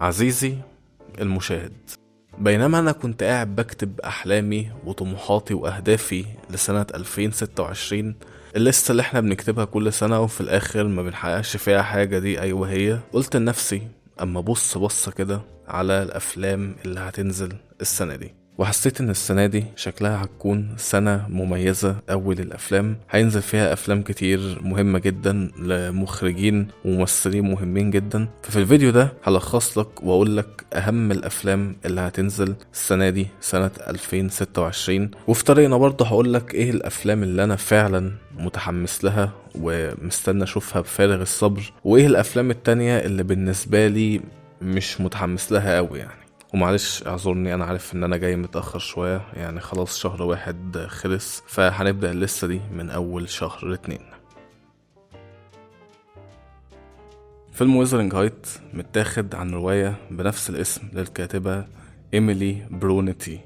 عزيزي المشاهد، بينما أنا كنت قاعد بكتب أحلامي وطموحاتي وأهدافي لسنة 2026، الليستة اللي احنا بنكتبها كل سنة وفي الآخر ما بنحققش فيها حاجة، دي أيوة هي. قلت لنفسي أما بص كده على الأفلام اللي هتنزل السنة دي، وحسيت ان السنة دي شكلها هتكون سنة مميزة. اول الافلام هينزل فيها افلام كتير مهمة جدا لمخرجين وممثلين مهمين جدا. ففي الفيديو ده هلخص لك واقول لك اهم الافلام اللي هتنزل السنة دي سنة 2026، وفي طريقنا برضه هقول لك ايه الافلام اللي انا فعلا متحمس لها ومستنى اشوفها بفارغ الصبر، وايه الافلام التانية اللي بالنسبة لي مش متحمس لها قوي يعني. ومعلش اعذرني، انا عارف ان انا جاي متأخر شوية، يعني خلاص شهر واحد خلص، فهنبدأ الليستة دي من اول شهر 2. فيلم ويزرينج هايت متاخد عن رواية بنفس الاسم للكاتبة إيميلي برونيتي،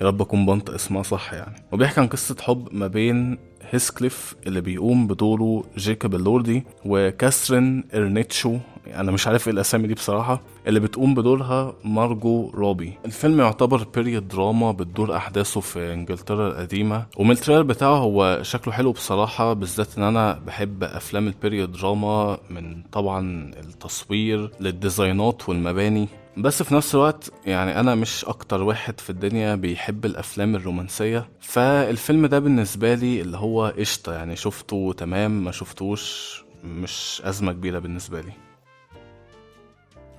يا رب اكون بنطق اسمها صح يعني. وبيحكي عن قصة حب ما بين هيسكليف اللي بيقوم بدوره جيكوب اللوردي وكاثرين إرنيتشو، انا مش عارف ايه الاسامي دي بصراحة، اللي بتقوم بدورها مارجو روبي. الفيلم يعتبر بيريود دراما بتدور احداثه في انجلترا القديمة، ومن التريلر بتاعه هو شكله حلو بصراحة، بالذات ان انا بحب افلام البيريود دراما، من طبعا التصوير للديزاينات والمباني. بس في نفس الوقت يعني انا مش اكتر واحد في الدنيا بيحب الافلام الرومانسية، فالفيلم ده بالنسبة لي اللي هو قشطة يعني، شفته تمام، ما شفتوش مش ازمة كبيرة بالنسبة لي.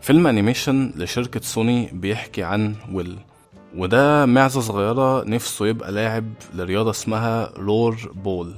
فيلم انيميشن لشركة سوني بيحكي عن ويل، وده معزة صغيرة نفسه يبقى لاعب لرياضة اسمها رور بول،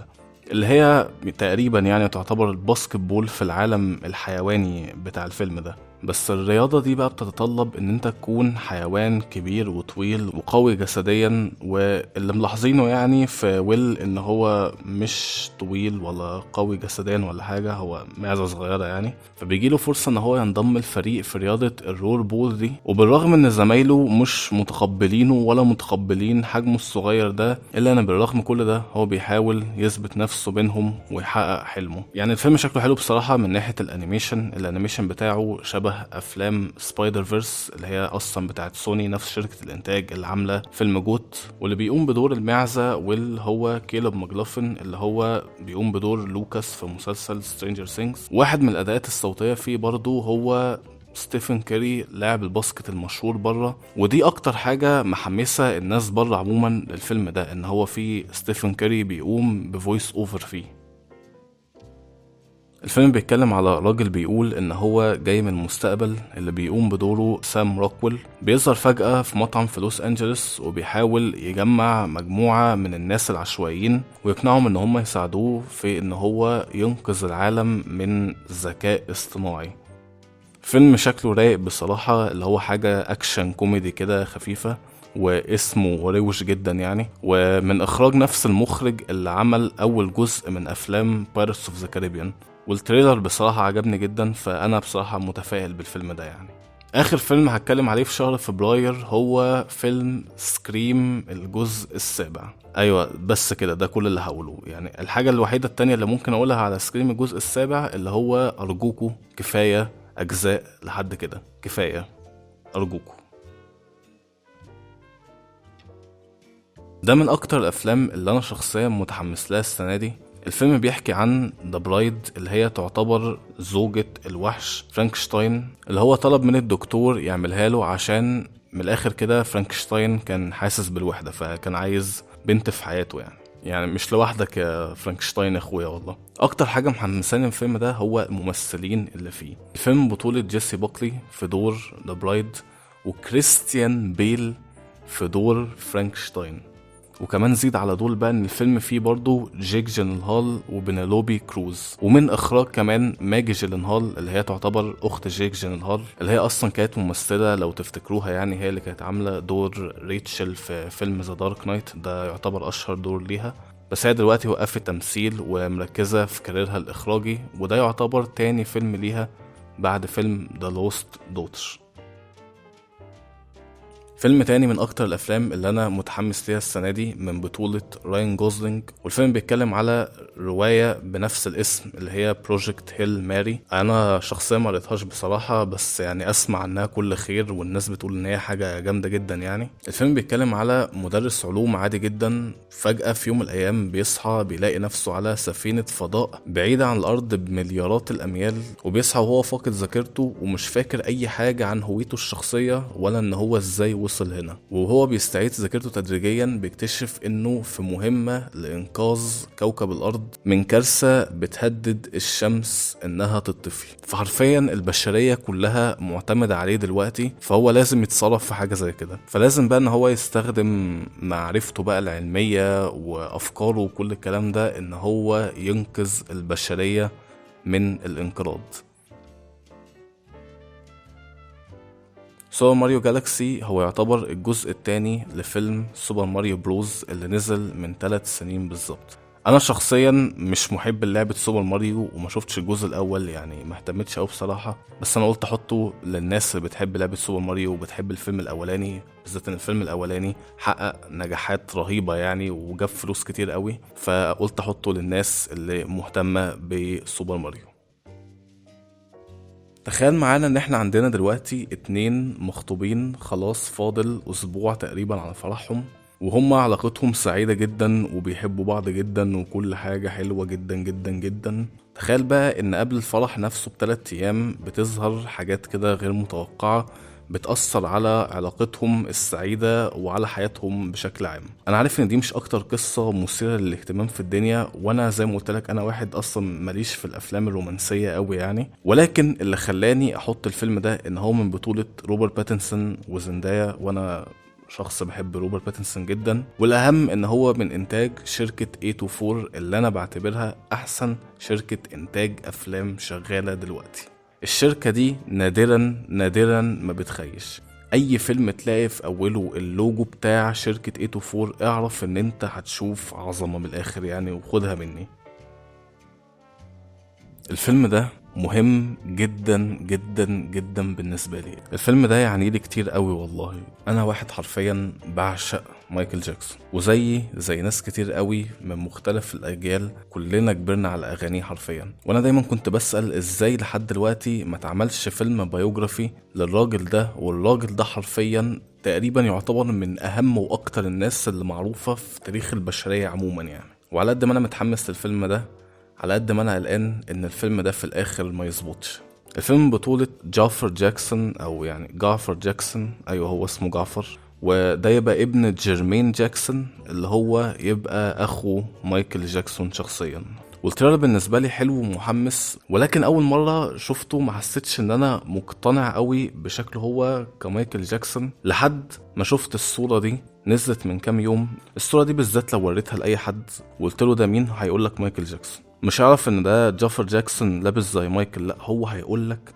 اللي هي تقريبا يعني تعتبر الباسكت بول في العالم الحيواني بتاع الفيلم ده. بس الرياضة دي بقى بتتطلب ان انت تكون حيوان كبير وطويل وقوي جسديا، واللي ملاحظينه يعني في ويل ان هو مش طويل ولا قوي جسديا ولا حاجة، هو معزة صغيرة يعني. فبيجيله فرصة ان هو ينضم الفريق في رياضة الرور بول دي، وبالرغم ان زمايله مش متقبلينه ولا متقبلين حجمه الصغير ده، الا ان بالرغم كل ده هو بيحاول يثبت نفسه بينهم ويحقق حلمه. يعني الفيلم شكله حلو بصراحة من ناحية الانيميشن بتاعه شبه افلام سبايدر فيرس اللي هي اصلا بتاعت سوني، نفس شركة الانتاج اللي عاملة فيلم جوت. واللي بيقوم بدور المعزة واللي هو كيلوب ماجلوفن، اللي هو بيقوم بدور لوكاس في مسلسل سترينجر سينجز. واحد من الاداءات الصوتية فيه برضو هو ستيفن كاري، لاعب الباسكت المشهور بره، ودي اكتر حاجة محمسة الناس بره عموما للفيلم ده، ان هو فيه ستيفن كاري بيقوم بفويس اوفر فيه. الفيلم بيتكلم على راجل بيقول ان هو جاي من المستقبل، اللي بيقوم بدوره سام روكويل، بيظهر فجأة في مطعم في لوس انجلوس وبيحاول يجمع مجموعة من الناس العشوائيين ويقنعهم ان هم يساعدوه في ان هو ينقذ العالم من ذكاء اصطناعي. فيلم شكله رايق بصراحة، اللي هو حاجة اكشن كوميدي كده خفيفة، واسمه روش جدا يعني، ومن اخراج نفس المخرج اللي عمل اول جزء من افلام Pirates of the Caribbean. والتريلر بصراحة عجبني جدا، فانا بصراحة متفائل بالفيلم ده يعني. اخر فيلم هتكلم عليه في شهر فبراير هو فيلم سكريم الجزء السابع. ايوه بس كده، ده كل اللي هقوله يعني. الحاجة الوحيدة التانية اللي ممكن اقولها على سكريم الجزء السابع اللي هو ارجوكوا كفاية اجزاء لحد كده، كفاية ارجوكوا. ده من اكتر الافلام اللي انا شخصيا متحمس لها السنه دي. الفيلم بيحكي عن ذا برايد، اللي هي تعتبر زوجة الوحش فرانكشتاين، اللي هو طلب من الدكتور يعملها له عشان من الاخر كده فرانكشتاين كان حاسس بالوحدة، فكان عايز بنت في حياته يعني مش لوحدك يا فرانكشتاين يا اخويا. والله اكتر حاجه محمساني الفيلم ده هو الممثلين اللي فيه. الفيلم بطولة جيسي باكلي في دور ذا برايد، وكريستيان بيل في دور فرانكشتاين. وكمان زيد على دول بقى ان الفيلم فيه برضو جيك جيلنهال وبنالوبي كروز، ومن اخراج كمان ماجي جيلنهال اللي هي تعتبر اخت جيك جيلنهال، اللي هي اصلا كانت ممثله لو تفتكروها يعني، هي اللي كانت عامله دور ريتشل في فيلم ذا دارك نايت، ده يعتبر اشهر دور ليها. بس هي دلوقتي وقفت تمثيل ومركزه في كاريرها الاخراجي، وده يعتبر تاني فيلم ليها بعد فيلم ذا لوست دوتر. فيلم تاني من اكتر الافلام اللي انا متحمس ليها السنه دي من بطوله راين جوزلينج، والفيلم بيتكلم على روايه بنفس الاسم اللي هي بروجكت هيل ماري. انا شخصيا ما قريتهاش بصراحه، بس يعني اسمع عنها كل خير والناس بتقول ان هي حاجه جامده جدا. يعني الفيلم بيتكلم على مدرس علوم عادي جدا، فجاه في يوم من الايام بيصحى بيلاقي نفسه على سفينه فضاء بعيده عن الارض بمليارات الاميال، وبيصحى وهو فاقد ذاكرته ومش فاكر اي حاجه عن هويته الشخصيه ولا ان هو ازاي وصل هنا. وهو بيستعيد ذاكرته تدريجيا بيكتشف انه في مهمة لانقاذ كوكب الارض من كارثة بتهدد الشمس انها تطفي. فحرفيا البشرية كلها معتمدة عليه دلوقتي، فهو لازم يتصرف في حاجة زي كده. فلازم بقى ان هو يستخدم معرفته بقى العلمية وافكاره وكل الكلام ده ان هو ينقذ البشرية من الانقراض. سوبر ماريو جالاكسي هو يعتبر الجزء الثاني لفيلم سوبر ماريو بروز اللي نزل من 3 سنين بالظبط. انا شخصيا مش محب لعبة سوبر ماريو وما شفتش الجزء الاول، يعني ما اهتمتش قوي بصراحة، بس انا قلت احطه للناس اللي بتحب لعبة سوبر ماريو وبتحب الفيلم الاولاني، بالذات ان الفيلم الاولاني حقق نجاحات رهيبة يعني وجاب فلوس كتير قوي، فقلت احطه للناس اللي مهتمة بسوبر ماريو. تخيل معانا ان احنا عندنا دلوقتي 2 مخطوبين خلاص فاضل اسبوع تقريبا على فرحهم، وهم علاقتهم سعيدة جدا وبيحبوا بعض جدا وكل حاجة حلوة جدا جدا جدا. تخيل بقى ان قبل الفرح نفسه ب3 ايام بتظهر حاجات كده غير متوقعة بتأثر على علاقتهم السعيدة وعلى حياتهم بشكل عام. أنا عارف إن دي مش أكتر قصة مثيرة للاهتمام في الدنيا، وأنا زي ما قلت لك أنا واحد أصلا ماليش في الأفلام الرومانسية أوي يعني، ولكن اللي خلاني أحط الفيلم ده إن هو من بطولة روبرت باتنسون وزندايا، وأنا شخص بحب روبرت باتنسون جدا، والأهم إن هو من إنتاج شركة A24 اللي أنا بعتبرها أحسن شركة إنتاج أفلام شغالة دلوقتي. الشركة دي نادرا نادرا ما بتخيش. اي فيلم تلاقي في اوله اللوجو بتاع شركة A24 اعرف ان انت هتشوف عظمة من الاخر يعني، وخدها مني. الفيلم ده مهم جدا جدا جدا بالنسبة لي. الفيلم ده يعني لي كتير قوي والله. انا واحد حرفيا بعشق مايكل جاكسون، زي ناس كتير قوي من مختلف الاجيال كلنا كبرنا على اغانيه حرفيا. وانا دايما كنت بسأل ازاي لحد دلوقتي ما اتعملش فيلم بايوجرافي للراجل ده، والراجل ده حرفيا تقريبا يعتبر من اهم واكتر الناس اللي معروفة في تاريخ البشرية عموما يعني. وعلى قد ما انا متحمس للفيلم ده، على قد ما انا قلقان ان الفيلم ده في الاخر ما يظبطش. الفيلم بطولة جعفر جاكسون او يعني جعفر جاكسون، ايوه هو اسمه جعفر، وده يبقى ابن جيرمين جاكسون اللي هو يبقى اخو مايكل جاكسون شخصيا. والتريلر بالنسبه لي حلو ومحمس، ولكن اول مره شفته ما حسيتش ان انا مقتنع قوي بشكله هو كمايكل جاكسون لحد ما شفت الصوره دي نزلت من كام يوم. الصوره دي بالذات لو وريتها لاي حد وقلت له ده مين هيقول لك مايكل جاكسون، مش هيعرف ان ده جعفر جاكسون لابس زي مايكل، لا هو هيقول لك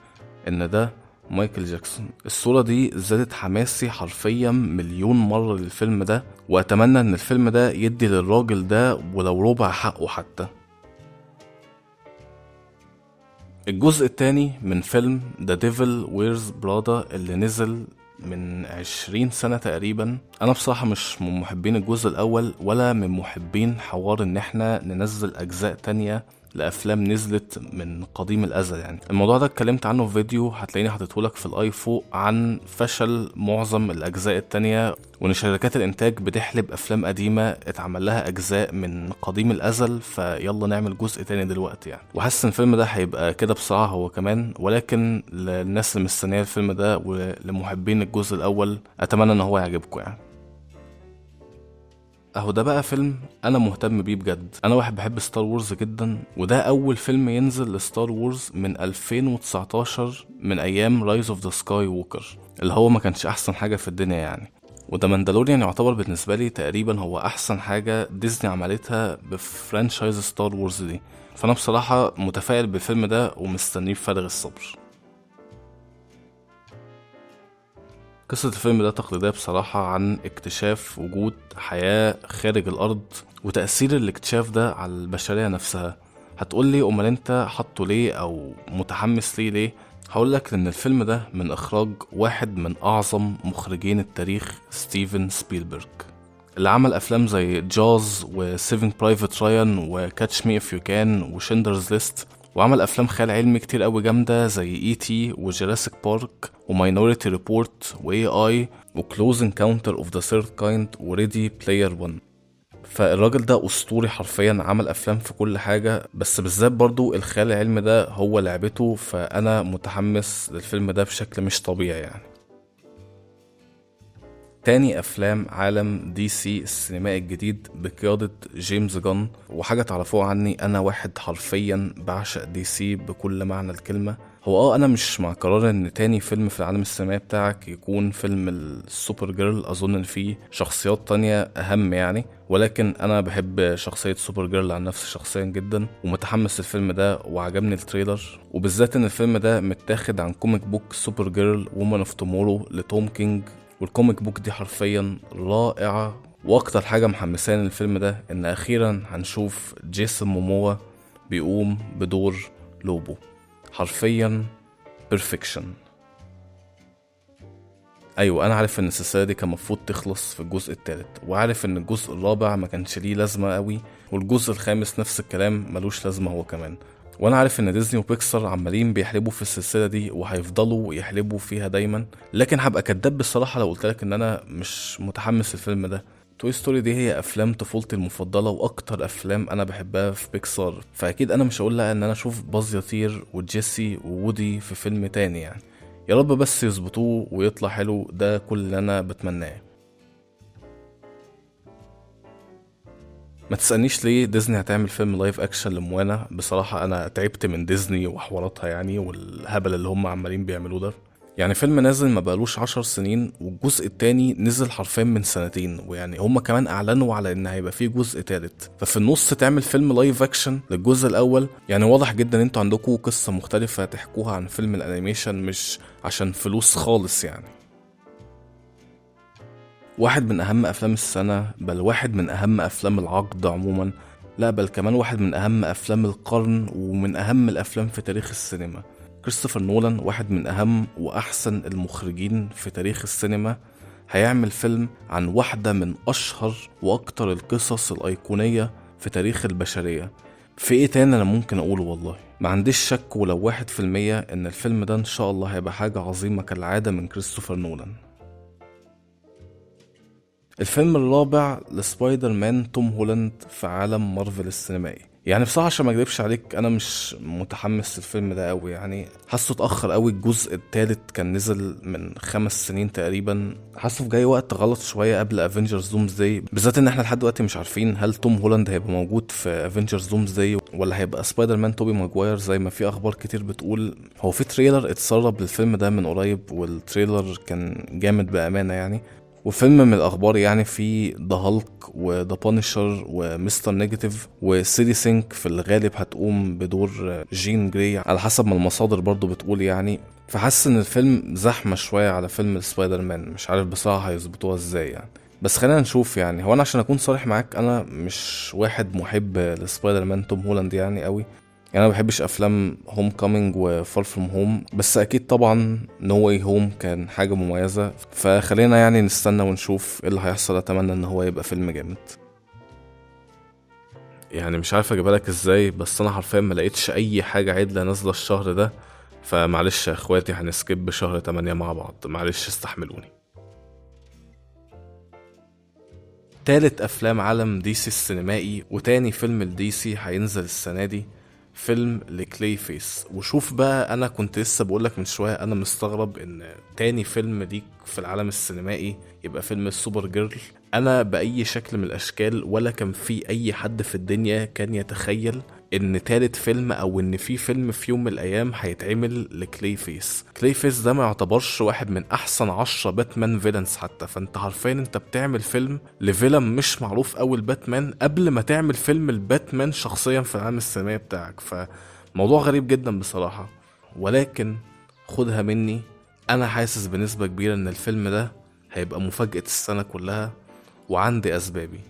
ان ده مايكل جاكسون. الصورة دي زادت حماسي حرفيا مليون مرة للفيلم ده، واتمنى ان الفيلم ده يدي للراجل ده ولو ربع حقه حتى. الجزء التاني من فيلم The Devil Wears Prada اللي نزل من 20 سنة تقريبا، انا بصراحة مش من محبين الجزء الاول ولا من محبين حوار ان احنا ننزل اجزاء تانية لافلام نزلت من قديم الازل يعني. الموضوع ده اتكلمت عنه في فيديو هتلاقيني حاططهولك في الاي فوق عن فشل معظم الاجزاء التانية، وان شركات الانتاج بتحلب افلام قديمة اتعمل لها اجزاء من قديم الازل، فيلا نعمل جزء تاني دلوقتي يعني. وحاسس ان الفيلم ده هيبقى كده بصراحة هو كمان، ولكن للناس اللي مستنية الفيلم ده ولمحبين الجزء الاول اتمنى ان هو يعجبكم يعني. اهو ده بقى فيلم انا مهتم بيه بجد. انا واحد بحب ستار وورز جدا، وده اول فيلم ينزل لستار وورز من 2019 من ايام رايز اوف ذا سكاي ووكر اللي هو ما كانش احسن حاجة في الدنيا يعني. وده ماندالوريان يعتبر بالنسبة لي تقريبا هو احسن حاجة ديزني عملتها بفرانشايز ستار وورز دي، فانا بصراحة متفائل بالفيلم ده ومستنيه بفارغ الصبر. قصة الفيلم ده تقليدية بصراحة عن اكتشاف وجود حياة خارج الأرض وتأثير الاكتشاف ده على البشرية نفسها. هتقولي أمال انت حطه ليه أو متحمس ليه؟ هقول لك ان الفيلم ده من اخراج واحد من اعظم مخرجين التاريخ، ستيفن سبيلبرج، اللي عمل افلام زي جاز وسيفنج برايفت رايان وكاتش مي اف يو كان وشندرز ليست، وعمل افلام خيال علمي كتير قوي جامده زي اي تي وجراسيك بارك وماينوريتي ريبورت واي اي وكلوز انكاونتر اوف ذا ثيرد كايند وريدي بلاير 1. فالراجل ده اسطوري حرفيا، عمل افلام في كل حاجه، بس بالذات برضو الخيال العلمي ده هو لعبته، فانا متحمس للفيلم ده بشكل مش طبيعي يعني. تاني افلام عالم دي سي السينمائي الجديد بقيادة جيمس جان، وحاجة تعرفوها عني انا واحد حرفيا بعشق دي سي بكل معنى الكلمة. هو انا مش مع قرار ان تاني فيلم في العالم السينمائي بتاعك يكون فيلم السوبر جيرل، اظن ان فيه شخصيات تانية اهم يعني، ولكن انا بحب شخصية سوبر جيرل عن نفسي شخصيا جدا، ومتحمس الفيلم ده وعجبني التريلر، وبالذات ان الفيلم ده متاخد عن كوميك بوك سوبر جيرل وومن اوف تومورو لتوم كينج، والكوميك بوك دي حرفيا رائعة. واكتر حاجة محمساني الفيلم ده ان اخيرا هنشوف جيسون موموا بيقوم بدور لوبو، حرفيا بيرفكشن. ايوه انا عارف ان السلسله دي كان المفروض تخلص في الجزء الثالث، وعارف ان الجزء الرابع ما كانش ليه لازمه قوي، والجزء الخامس نفس الكلام ملوش لازمه هو كمان، وانا عارف ان ديزني وبيكسار عمالين بيحلبوا في السلسله دي وهيفضلوا يحلبوا فيها دايما، لكن هبقى كداب بصراحه لو قلتلك ان انا مش متحمس الفيلم ده. توي ستوري دي هي افلام طفولتي المفضله واكتر افلام انا بحبها في بيكسار، فاكيد انا مش هقول لا ان انا اشوف باز يطير وجيسي وودي في فيلم تاني يعني. يا رب بس يظبطوه ويطلع حلو، ده كل اللي انا بتمناه. ما تسألنيش ليه ديزني هتعمل فيلم لايف اكشن لموانا، بصراحة انا تعبت من ديزني وحواراتها يعني والهبل اللي هم عمالين بيعملوه ده. يعني فيلم نازل ما بقالوش 10 سنين والجزء التاني نزل حرفيا من سنتين، ويعني هم كمان اعلنوا على ان هيبقى فيه جزء تالت، ففي النص تعمل فيلم لايف اكشن للجزء الاول، يعني واضح جدا انتوا عندكم قصة مختلفة تحكوها عن فيلم الانيميشن، مش عشان فلوس خالص يعني. واحد من أهم أفلام السنة، بل واحد من أهم أفلام العقد عموما، لا بل كمان واحد من أهم أفلام القرن ومن أهم الأفلام في تاريخ السينما. كريستوفر نولان واحد من أهم وأحسن المخرجين في تاريخ السينما، هيعمل فيلم عن واحدة من أشهر وأكتر القصص الأيقونية في تاريخ البشرية. في إيه تاني أنا ممكن أقوله؟ والله ما عنديش شك ولو 1% إن الفيلم ده إن شاء الله هيبقى حاجة عظيمة كالعادة من كريستوفر نولان. الفيلم الرابع لسبايدر مان توم هولاند في عالم مارفل السينمائي، يعني بصراحة عشان ما اكذبش عليك انا مش متحمس للفيلم ده قوي، يعني حاسه اتأخر قوي، الجزء الثالث كان نزل من 5 سنين تقريبا، حاسه جاي وقت غلط شوية قبل افنجرز دومزداي، بالذات ان احنا لحد دلوقتي مش عارفين هل توم هولاند هيبقى موجود في افنجرز دومزداي ولا هيبقى سبايدر مان توبي ماجواير زي ما في اخبار كتير بتقول. هو في تريلر اتسرب للفيلم ده من قريب والتريلر كان جامد بأمانة يعني، وفيلم من الاخبار يعني في ذا هالك وذا بانشر ومستر نيجاتيف وسيدي سينك في الغالب هتقوم بدور جين جراي على حسب ما المصادر برضو بتقول يعني، فحس ان الفيلم زحمة شوية على فيلم سبايدر مان، مش عارف بصراحة هيظبطوها ازاي يعني، بس خلينا نشوف يعني. هو انا عشان اكون صريح معاك انا مش واحد محب لسبايدر مان توم هولاند يعني قوي، يعني انا ما بحبش افلام هوم كامينج وفار فروم هوم، بس اكيد طبعا نو واي هوم كان حاجه مميزه، فخلينا يعني نستنى ونشوف ايه اللي هيحصل، اتمنى ان هو يبقى فيلم جامد. يعني مش عارف اجيبها لك ازاي، بس انا حرفيا ما لقيتش اي حاجه عدله نازله الشهر ده، فمعلش يا اخواتي هنسكيب شهر 8 مع بعض، معلش استحملوني. تالت افلام عالم دي سي السينمائي وتاني فيلم لدي سي هينزل السنه دي، فيلم لكلي فيس. وشوف بقى انا كنت لسه بقولك من شويه انا مستغرب ان تاني فيلم ليك في العالم السينمائي يبقى فيلم السوبر جيرل، انا باي شكل من الاشكال ولا كان في اي حد في الدنيا كان يتخيل ان تالت فيلم او ان في فيلم في يوم من الايام هيتعمل لكلي فيس. كلي فيس ده ما يعتبرش واحد من احسن 10 باتمان فيلنز حتى، فانت حرفيا انت بتعمل فيلم لفيلم مش معروف قوي الباتمان قبل ما تعمل فيلم الباتمان شخصيا في العالم السينمائي بتاعك، فموضوع غريب جدا بصراحة. ولكن خدها مني، انا حاسس بنسبة كبيرة ان الفيلم ده هيبقى مفاجأة السنة كلها، وعندي اسبابي.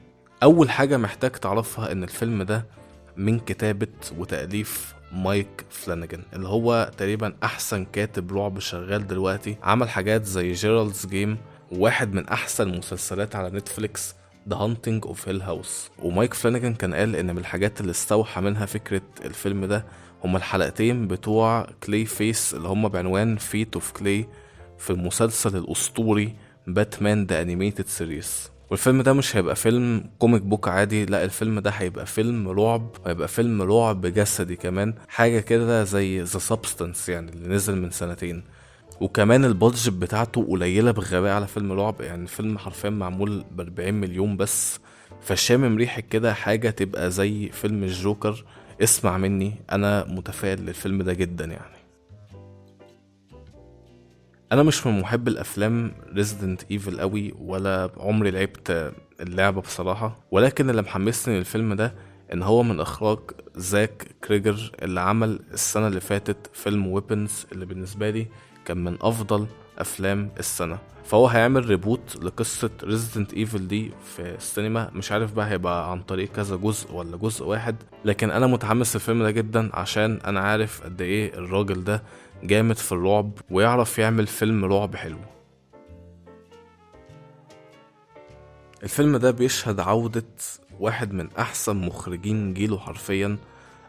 اول حاجة محتاج تعرفها ان الفيلم ده من كتابة وتأليف مايك فلانيجان، اللي هو تقريبا احسن كاتب رعب شغال دلوقتي. عمل حاجات زي جيرالدز جيم، وواحد من احسن المسلسلات على نتفليكس The Hunting of Hill House. ومايك فلانيجان كان قال ان من الحاجات اللي استوحى منها فكرة الفيلم ده هما الحلقتين بتوع كلاي فيس اللي هما بعنوان فيت اوف كلاي في المسلسل الاسطوري باتمان ذا انيميتد سيريز. والفيلم ده مش هيبقى فيلم كوميك بوك عادي، لا الفيلم ده هيبقى فيلم رعب، وهيبقى فيلم رعب جسدي كمان، حاجة كده زي ذا سابستنس يعني اللي نزل من سنتين. وكمان البادجت بتاعته قليلة بغباء على فيلم رعب، يعني الفيلم حرفيا معمول ب40 مليون بس. فشامم ريحة كده حاجة تبقى زي فيلم الجوكر. اسمع مني، انا متفائل للفيلم ده جدا يعني. انا مش من محب الافلام ريزيدنت ايفل قوي، ولا عمري لعبت اللعبة بصراحة، ولكن اللي محمسني للفيلم ده ان هو من اخراج زاك كريجر اللي عمل السنة اللي فاتت فيلم ويبنز اللي بالنسبة لي كان من افضل افلام السنة. فهو هيعمل ريبوت لقصة ريزيدنت ايفل دي في السينما، مش عارف بقى هيبقى عن طريق كذا جزء ولا جزء واحد، لكن انا متحمس للفيلم ده جدا عشان انا عارف قد ايه الراجل ده جامد في الرعب ويعرف يعمل فيلم رعب حلو. الفيلم ده بيشهد عودة واحد من احسن مخرجين جيله حرفيا،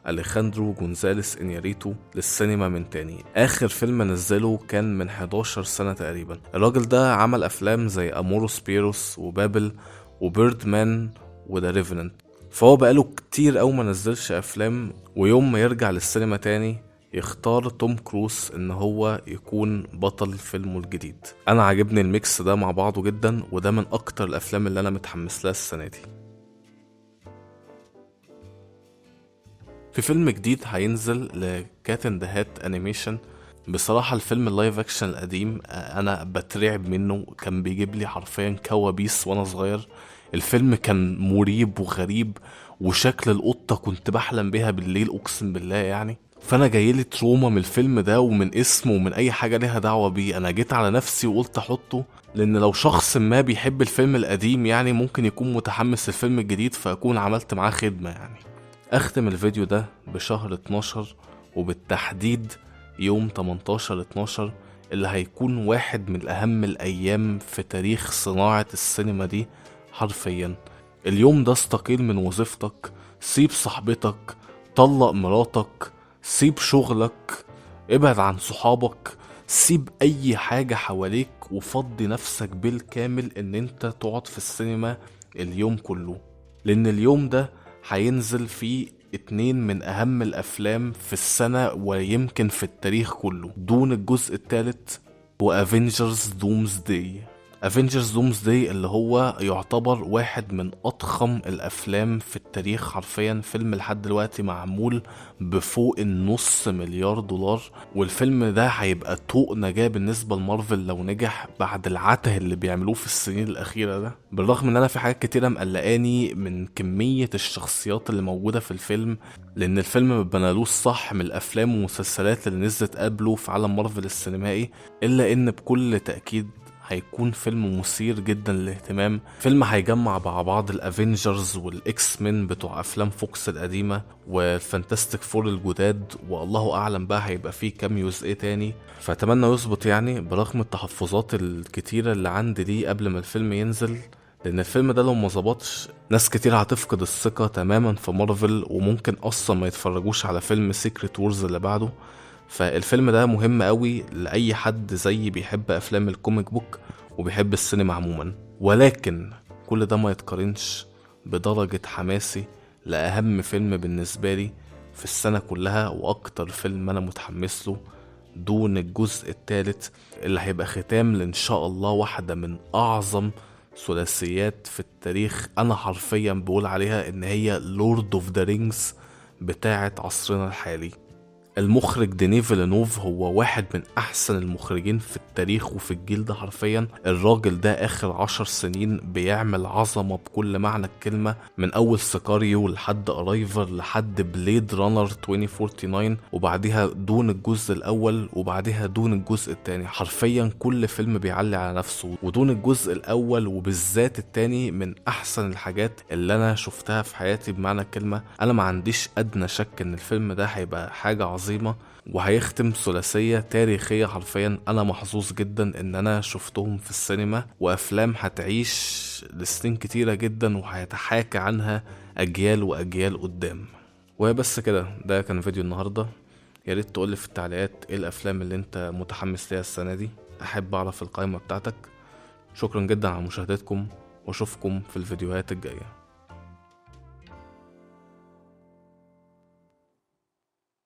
أليخاندرو جونزاليس إنياريتو، للسينما من تاني. آخر فيلم نزله كان من 11 سنة تقريبا. الراجل ده عمل أفلام زي أموروس بيروس وبابل وبيرد مان وذا ريفننت، فهو بقاله كتير أو ما نزلش أفلام، ويوم ما يرجع للسينما تاني يختار توم كروز ان هو يكون بطل فيلمه الجديد. انا عاجبني الميكس ده مع بعضه جدا، وده من اكتر الافلام اللي انا متحمس لها السنة دي. في فيلم جديد هينزل لكات اند هات انيميشن. بصراحة الفيلم اللايف اكشن القديم انا بترعب منه، كان بيجيب لي حرفيا كوابيس وانا صغير. الفيلم كان مريب وغريب، وشكل القطة كنت بحلم بيها بالليل اقسم بالله يعني. فانا جايلي تروما من الفيلم ده ومن اسمه ومن اي حاجة ليها دعوة بيه. انا جيت على نفسي وقلت احطه، لان لو شخص ما بيحب الفيلم القديم يعني ممكن يكون متحمس للفيلم الجديد، فاكون عملت معاه خدمة يعني. اختم الفيديو ده بشهر 12، وبالتحديد يوم 18/12 اللي هيكون واحد من اهم الايام في تاريخ صناعة السينما دي حرفيا. اليوم ده استقيل من وظيفتك، سيب صاحبتك، طلق مراتك، سيب شغلك، ابعد عن صحابك، سيب اي حاجة حواليك وفضي نفسك بالكامل ان انت تقعد في السينما اليوم كله. لان اليوم ده هينزل فيه 2 من اهم الافلام في السنة ويمكن في التاريخ كله، دون الجزء الثالث، وافنجرز دومز داي. افنجرز دومز داي اللي هو يعتبر واحد من اضخم الافلام في التاريخ حرفيا، فيلم لحد دلوقتي معمول بفوق $500 مليار. والفيلم ده هيبقى طوق نجاة بالنسبة لمارفل لو نجح بعد العته اللي بيعملوه في السنين الاخيرة ده. بالرغم ان انا في حاجات كتيرة مقلقاني من كمية الشخصيات اللي موجودة في الفيلم، لان الفيلم مبنالوش صح من الافلام والمسلسلات اللي نزلت قبله في عالم مارفل السينمائي، الا ان بكل تأكيد هيكون فيلم مثير جدا للاهتمام. فيلم هيجمع مع بعض الافينجرز والاكس مين بتوع افلام فوكس القديمه والفانتاستيك فور الجداد، والله اعلم بقى هيبقى فيه كام جزء تاني. فاتمنى يظبط يعني، برغم التحفظات الكتيره اللي عندي دي قبل ما الفيلم ينزل، لان الفيلم ده لو ما ظبطش ناس كتير هتفقد الثقه تماما في مارفل، وممكن اصلا ما يتفرجوش على فيلم سيكريت وورز اللي بعده. فالفيلم ده مهم قوي لأي حد زي بيحب أفلام الكوميك بوك وبيحب السينما عموما. ولكن كل ده ما يتقارنش بدرجة حماسي لأهم فيلم بالنسبة لي في السنة كلها، وأكتر فيلم أنا متحمس له، دون الجزء الثالث اللي هيبقى ختام لإن شاء الله واحدة من أعظم ثلاثيات في التاريخ. أنا حرفيا بقول عليها إن هي لورد اوف ذا رينجز بتاعة عصرنا الحالي. المخرج ديني فيلنوف هو واحد من احسن المخرجين في التاريخ وفي الجيل ده حرفيا. الراجل ده اخر 10 سنين بيعمل عظمة بكل معنى الكلمة، من اول سيكاريو لحد ارايفر لحد بليد رانر 2049، وبعدها دون الجزء الاول وبعدها دون الجزء التاني. حرفيا كل فيلم بيعلي على نفسه، ودون الجزء الاول وبالذات التاني من احسن الحاجات اللي انا شفتها في حياتي بمعنى الكلمة. انا ما عنديش ادنى شك ان الفيلم ده هيبقى حاجة عظيمة وهيختم ثلاثية تاريخية حرفيا. انا محظوظ جدا ان انا شفتهم في السينما، وافلام هتعيش لسنين كتيرة جدا وهيتحاكى عنها اجيال واجيال قدام. وبس كده، ده كان فيديو النهاردة. يا ريت تقولي في التعليقات ايه الافلام اللي انت متحمس ليها السنة دي، احب اعرف القائمة بتاعتك. شكرا جدا على مشاهدتكم، واشوفكم في الفيديوهات الجاية.